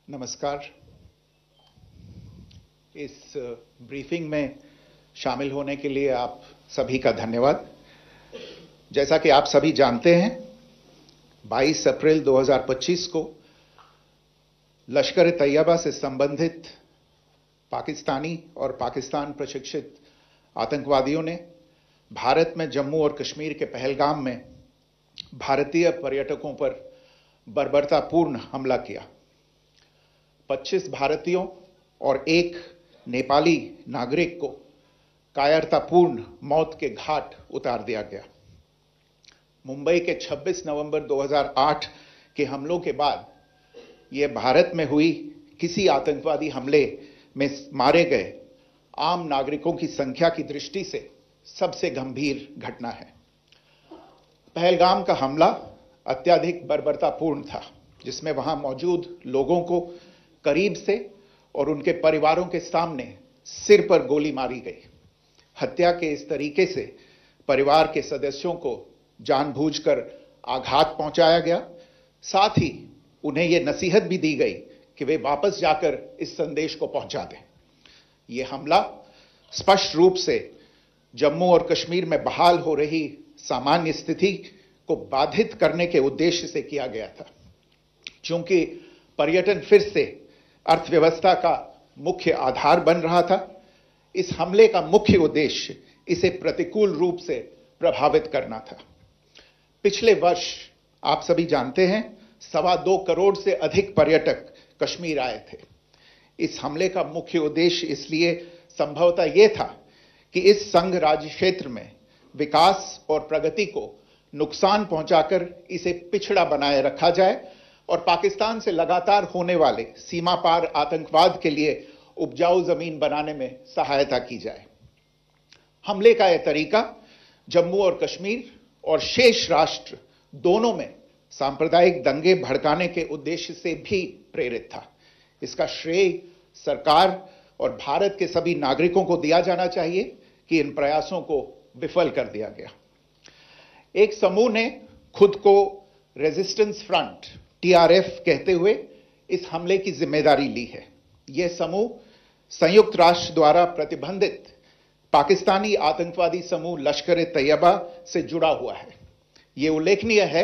नमस्कार। इस ब्रीफिंग में शामिल होने के लिए आप सभी का धन्यवाद। जैसा कि आप सभी जानते हैं, 22 अप्रैल 2025 को लश्कर-ए-तैयबा से संबंधित पाकिस्तानी और पाकिस्तान प्रशिक्षित आतंकवादियों ने भारत में जम्मू और कश्मीर के पहलगाम में भारतीय पर्यटकों पर बर्बरतापूर्ण हमला किया। 25 भारतीयों और एक नेपाली नागरिक को कायरतापूर्ण मौत के घाट उतार दिया गया। मुंबई के 26 नवंबर 2008 के हमलों के बाद यह भारत में हुई किसी आतंकवादी हमले में मारे गए आम नागरिकों की संख्या की दृष्टि से सबसे गंभीर घटना है। पहलगाम का हमला अत्यधिक बर्बरतापूर्ण था, जिसमें वहां मौजूद लोगों को करीब से और उनके परिवारों के सामने सिर पर गोली मारी गई। हत्या के इस तरीके से परिवार के सदस्यों को जानबूझकर आघात पहुंचाया गया। साथ ही उन्हें यह नसीहत भी दी गई कि वे वापस जाकर इस संदेश को पहुंचा दें। यह हमला स्पष्ट रूप से जम्मू और कश्मीर में बहाल हो रही सामान्य स्थिति को बाधित करने के उद्देश्य से किया गया था। चूंकि पर्यटन फिर से अर्थव्यवस्था का मुख्य आधार बन रहा था, इस हमले का मुख्य उद्देश्य इसे प्रतिकूल रूप से प्रभावित करना था। पिछले वर्ष आप सभी जानते हैं, 2.25 करोड़ से अधिक पर्यटक कश्मीर आए थे। इस हमले का मुख्य उद्देश्य इसलिए संभवतः यह था कि इस संघ राज्य क्षेत्र में विकास और प्रगति को नुकसान पहुंचाकर इसे पिछड़ा बनाए रखा जाए और पाकिस्तान से लगातार होने वाले सीमा पार आतंकवाद के लिए उपजाऊ जमीन बनाने में सहायता की जाए। हमले का यह तरीका जम्मू और कश्मीर और शेष राष्ट्र दोनों में सांप्रदायिक दंगे भड़काने के उद्देश्य से भी प्रेरित था। इसका श्रेय सरकार और भारत के सभी नागरिकों को दिया जाना चाहिए कि इन प्रयासों को विफल कर दिया गया। एक समूह ने खुद को रेजिस्टेंस फ्रंट टीआरएफ कहते हुए इस हमले की जिम्मेदारी ली है। यह समूह संयुक्त राष्ट्र द्वारा प्रतिबंधित पाकिस्तानी आतंकवादी समूह लश्कर-ए-तैयबा से जुड़ा हुआ है। यह उल्लेखनीय है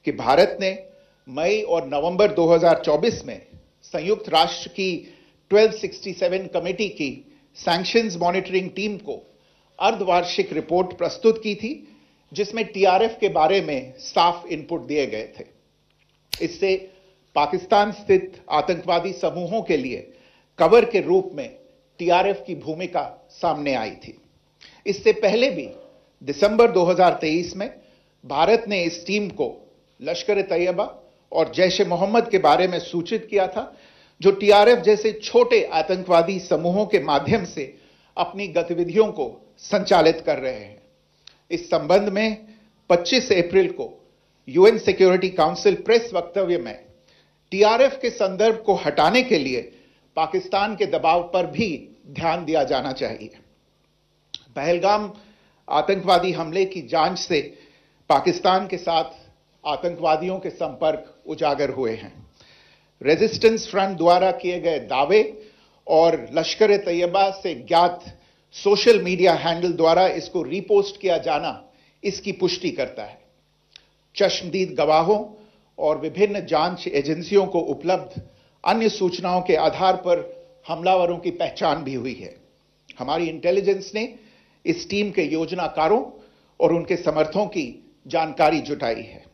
कि भारत ने मई और नवंबर 2024 में संयुक्त राष्ट्र की 1267 कमेटी की सैंक्शंस मॉनिटरिंग टीम को अर्धवार्षिक रिपोर्ट प्रस्तुत की थी, जिसमें टीआरएफ के बारे में साफ इनपुट दिए गए थे। इससे पाकिस्तान स्थित आतंकवादी समूहों के लिए कवर के रूप में टीआरएफ की भूमिका सामने आई थी। इससे पहले भी दिसंबर 2023 में भारत ने इस टीम को लश्कर-ए-तैयबा और जैश-ए-मोहम्मद के बारे में सूचित किया था, जो टीआरएफ जैसे छोटे आतंकवादी समूहों के माध्यम से अपनी गतिविधियों को संचालित कर रहे हैं। इस संबंध में 25 अप्रैल को यूएन सिक्योरिटी काउंसिल प्रेस वक्तव्य में टीआरएफ के संदर्भ को हटाने के लिए पाकिस्तान के दबाव पर भी ध्यान दिया जाना चाहिए। पहलगाम आतंकवादी हमले की जांच से पाकिस्तान के साथ आतंकवादियों के संपर्क उजागर हुए हैं। रेजिस्टेंस फ्रंट द्वारा किए गए दावे और लश्कर-ए-तैयबा से ज्ञात सोशल मीडिया हैंडल द्वारा इसको रीपोस्ट किया जाना इसकी पुष्टि करता है। चश्मदीद गवाहों और विभिन्न जांच एजेंसियों को उपलब्ध अन्य सूचनाओं के आधार पर हमलावरों की पहचान भी हुई है। हमारी इंटेलिजेंस ने इस टीम के योजनाकारों और उनके समर्थकों की जानकारी जुटाई है।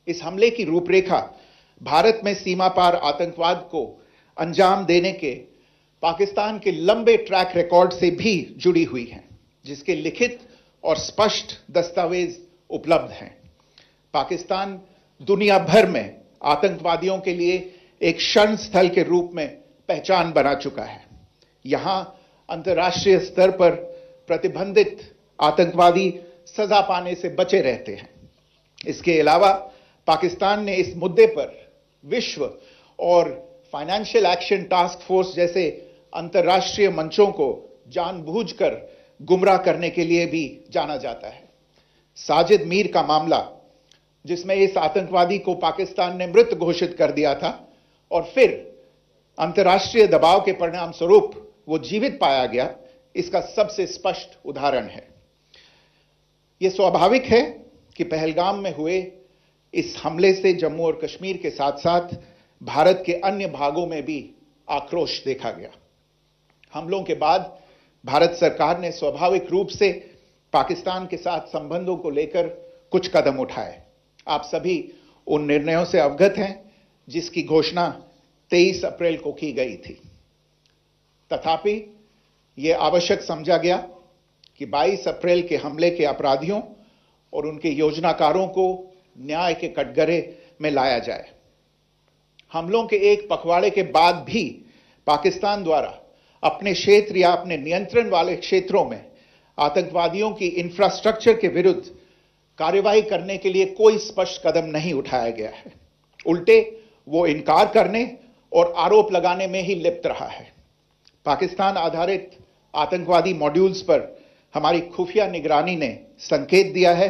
इस हमले की रूपरेखा भारत में सीमा पार आतंकवाद को अंजाम देने के पाकिस्तान के लंबे ट्रैक रिकॉर्ड से भी जुड़ी हुई है, जिसके लिखित और स्पष्ट दस्तावेज उपलब्ध हैं। पाकिस्तान दुनिया भर में आतंकवादियों के लिए एक शरण स्थल के रूप में पहचान बना चुका है। यहां अंतर्राष्ट्रीय स्तर पर प्रतिबंधित आतंकवादी सजा पाने से बचे रहते हैं। इसके अलावा पाकिस्तान ने इस मुद्दे पर विश्व और फाइनेंशियल एक्शन टास्क फोर्स जैसे अंतर्राष्ट्रीय मंचों को जानबूझकर गुमराह करने के लिए भी जाना जाता है। साजिद मीर का मामला, जिसमें इस आतंकवादी को पाकिस्तान ने मृत घोषित कर दिया था और फिर अंतर्राष्ट्रीय दबाव के परिणाम स्वरूप वो जीवित पाया गया, इसका सबसे स्पष्ट उदाहरण है। यह स्वाभाविक है कि पहलगाम में हुए इस हमले से जम्मू और कश्मीर के साथ साथ भारत के अन्य भागों में भी आक्रोश देखा गया। हमलों के बाद भारत सरकार ने स्वाभाविक रूप से पाकिस्तान के साथ संबंधों को लेकर कुछ कदम उठाए। आप सभी उन निर्णयों से अवगत हैं जिसकी घोषणा 23 अप्रैल को की गई थी। तथापि यह आवश्यक समझा गया कि 22 अप्रैल के हमले के अपराधियों और उनके योजनाकारों को न्याय के कटघरे में लाया जाए। हमलों के एक पखवाड़े के बाद भी पाकिस्तान द्वारा अपने क्षेत्र या अपने नियंत्रण वाले क्षेत्रों में आतंकवादियों की इंफ्रास्ट्रक्चर के विरुद्ध कार्रवाई करने के लिए कोई स्पष्ट कदम नहीं उठाया गया है। उल्टे वो इनकार करने और आरोप लगाने में ही लिप्त रहा है। पाकिस्तान आधारित आतंकवादी मॉड्यूल्स पर हमारी खुफिया निगरानी ने संकेत दिया है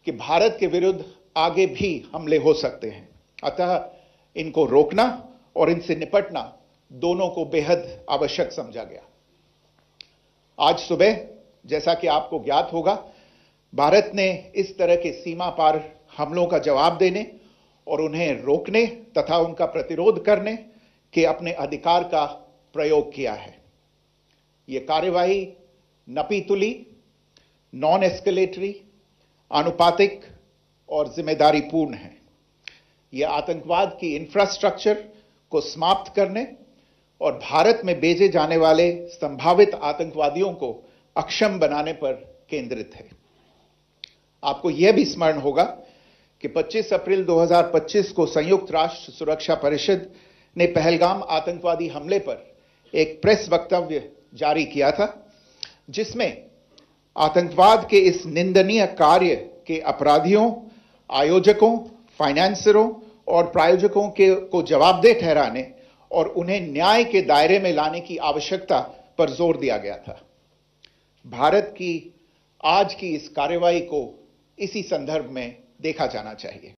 कि भारत के विरुद्ध आगे भी हमले हो सकते हैं। अतः इनको रोकना और इनसे निपटना दोनों को बेहद आवश्यक समझा गया। आज सुबह, जैसा कि आपको ज्ञात होगा, भारत ने इस तरह के सीमा पार हमलों का जवाब देने और उन्हें रोकने तथा उनका प्रतिरोध करने के अपने अधिकार का प्रयोग किया है। यह कार्यवाही नपीतुली, नॉन एस्केलेटरी, आनुपातिक और जिम्मेदारीपूर्ण है। यह आतंकवाद की इंफ्रास्ट्रक्चर को समाप्त करने और भारत में भेजे जाने वाले संभावित आतंकवादियों को अक्षम बनाने पर केंद्रित है। आपको यह भी स्मरण होगा कि 25 अप्रैल 2025 को संयुक्त राष्ट्र सुरक्षा परिषद ने पहलगाम आतंकवादी हमले पर एक प्रेस वक्तव्य जारी किया था, जिसमें आतंकवाद के इस निंदनीय कार्य के अपराधियों, आयोजकों, फाइनेंसरों और प्रायोजकों को जवाबदेह ठहराने और उन्हें न्याय के दायरे में लाने की आवश्यकता पर जोर दिया गया था। भारत की आज की इस कार्रवाई को इसी संदर्भ में देखा जाना चाहिए।